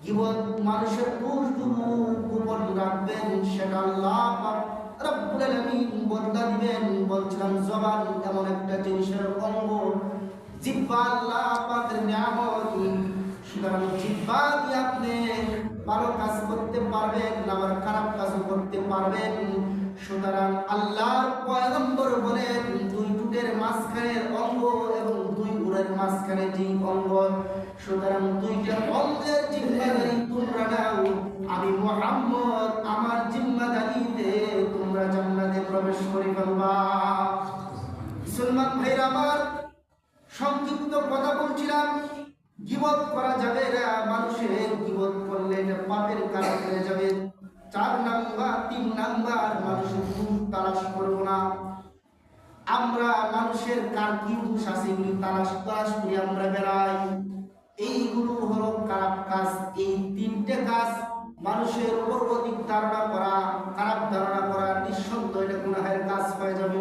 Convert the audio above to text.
গীবত মানুষের দোষগুলো গোপন রাখবেন, সেটা আল্লাহ পাক রব্বুল আলামিন বদলা দিবেন। বলছিলাম জবান এমন একটা জিনিসের অঙ্গ, জিহ্বা আল্লাহ পাকের নিয়ামত। সুতরাং জিহ্বা দিয়ে আপনি ভালো কাজ করতে পারবেন, আবার খারাপ কাজও করতে পারবেন। সুতরাং আল্লাহর পয়গম্বর বলেন, দুই টুটের মাঝখানের অঙ্গ এবং দুই উড়ের মাঝখানে যে অঙ্গ, সুতরাং দুইটা অঙ্গের জিম্মাদারি তোমরা নাও। আমি মুহাম্মদ আমার জিম্মাদারিতে তোমরা জান্নাতে প্রবেশ করে ফেলবা। মুসলমান ভাইরা আমার, সংক্ষিপ্ত কথা বলছিলাম, গীবত করা যাবে না। মানুষের গীবত করলে এটা পাপের কারণ হয়ে যাবে। 4 নাম্বার 3 নাম্বার, মানুষের দুঃখ তালাশ করবো না। আমরা মানুষের কার কি দোষ আছে এগুলি তালাশ করি আমরা বেড়াই। এইগুলো হলো খারাপ কাজ। এই 3টে কাজ মানুষের উপর অধিক ধারণা করা, খারাপ ধারণা করা, নিঃসন্দেহে এটা গুনাহের কাজ হয়ে যাবে।